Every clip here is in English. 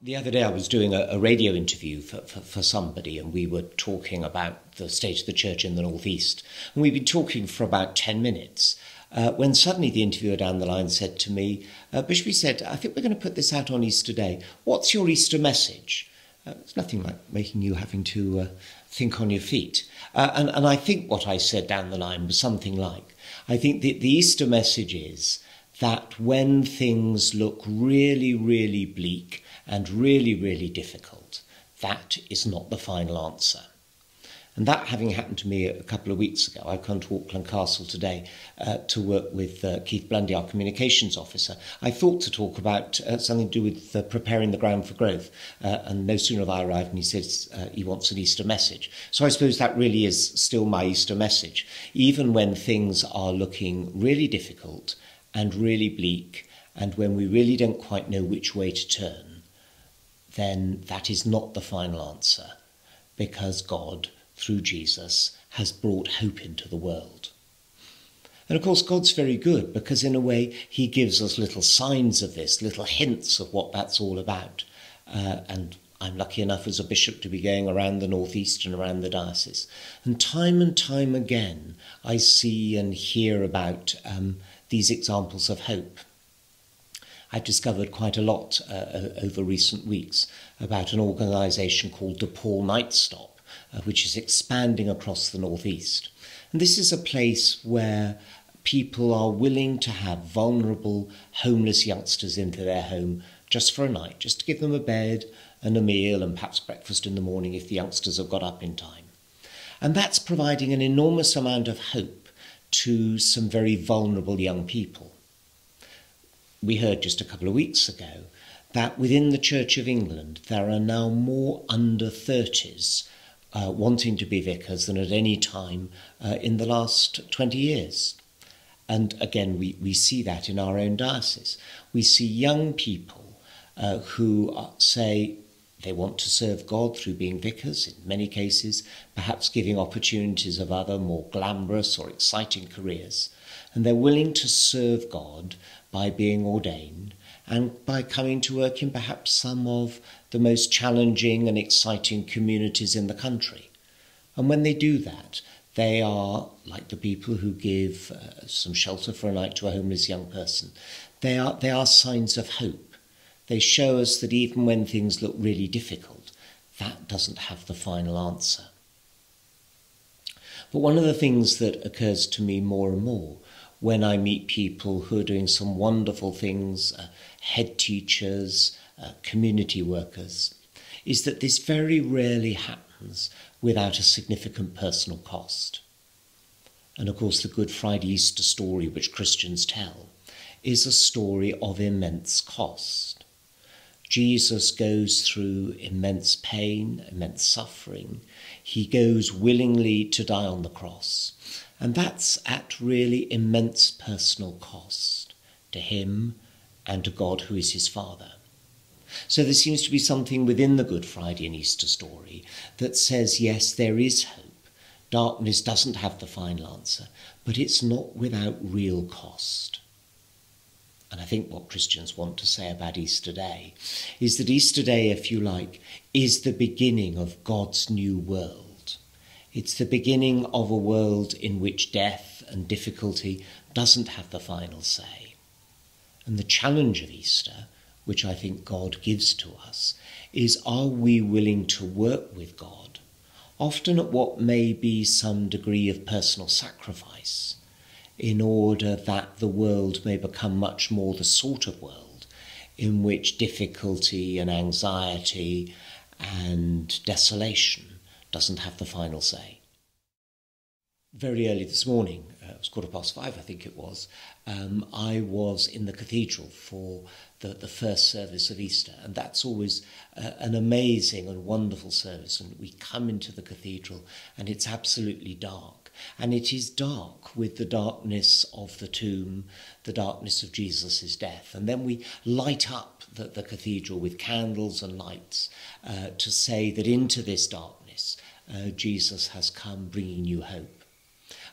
The other day I was doing a radio interview for somebody, and we were talking about the state of the church in the northeast. And we'd been talking for about 10 minutes when suddenly the interviewer down the line said to me, Bishop, he said, I think we're going to put this out on Easter Day. What's your Easter message? It's nothing like making you having to think on your feet. And I think what I said down the line was something like, I think the Easter message is that when things look really, really bleak and really, really difficult, that is not the final answer. And that having happened to me a couple of weeks ago, I've come to Auckland Castle today to work with Keith Blundy, our communications officer. I thought to talk about something to do with preparing the ground for growth. And no sooner have I arrived and he says he wants an Easter message. So I suppose that really is still my Easter message. Even when things are looking really difficult and really bleak, and when we really don't quite know which way to turn, then that is not the final answer, because God, through Jesus, has brought hope into the world. And of course, God's very good, because in a way, he gives us little signs of this, little hints of what that's all about. And I'm lucky enough as a bishop to be going around the northeast and around the diocese. And time again, I see and hear about these examples of hope. I've discovered quite a lot over recent weeks about an organisation called the Paul Night Stop, which is expanding across the northeast. And this is a place where people are willing to have vulnerable, homeless youngsters into their home just for a night, just to give them a bed and a meal and perhaps breakfast in the morning if the youngsters have got up in time. And that's providing an enormous amount of hope to some very vulnerable young people. We heard just a couple of weeks ago that within the Church of England there are now more under 30s wanting to be vicars than at any time in the last 20 years. And again, we see that in our own diocese. We see young people who say they want to serve God through being vicars, in many cases, perhaps giving opportunities of other more glamorous or exciting careers. And they're willing to serve God by being ordained and by coming to work in perhaps some of the most challenging and exciting communities in the country. And when they do that, they are, like the people who give some shelter for a night to a homeless young person, they are signs of hope. They show us that even when things look really difficult, that doesn't have the final answer. But one of the things that occurs to me more and more when I meet people who are doing some wonderful things, head teachers, community workers, is that this very rarely happens without a significant personal cost. And of course, the Good Friday Easter story, which Christians tell, is a story of immense cost. Jesus goes through immense pain, immense suffering. He goes willingly to die on the cross. And that's at really immense personal cost to him and to God, who is his Father. So there seems to be something within the Good Friday and Easter story that says, yes, there is hope. Darkness doesn't have the final answer, but it's not without real cost. And I think what Christians want to say about Easter Day is that Easter Day, if you like, is the beginning of God's new world. It's the beginning of a world in which death and difficulty doesn't have the final say. And the challenge of Easter, which I think God gives to us, is, are we willing to work with God, often at what may be some degree of personal sacrifice, in order that the world may become much more the sort of world in which difficulty and anxiety and desolation doesn't have the final say. Very early this morning, it was 5:15, I think it was, I was in the cathedral for the first service of Easter, and that's always an amazing and wonderful service. And we come into the cathedral and it's absolutely dark, and it is dark with the darkness of the tomb, the darkness of Jesus' death. And then we light up the cathedral with candles and lights to say that into this darkness Jesus has come bringing you hope.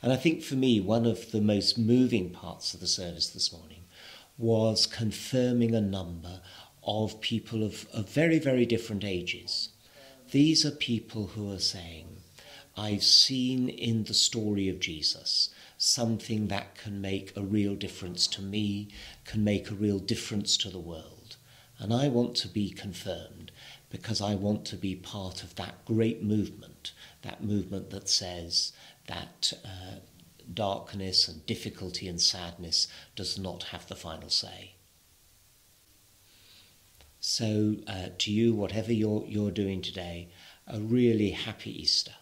And I think for me, one of the most moving parts of the service this morning was confirming a number of people of very, very different ages. These are people who are saying, I've seen in the story of Jesus something that can make a real difference to me, can make a real difference to the world. And I want to be confirmed because I want to be part of that great movement that says that darkness and difficulty and sadness does not have the final say. So to you, whatever you're doing today, a really happy Easter.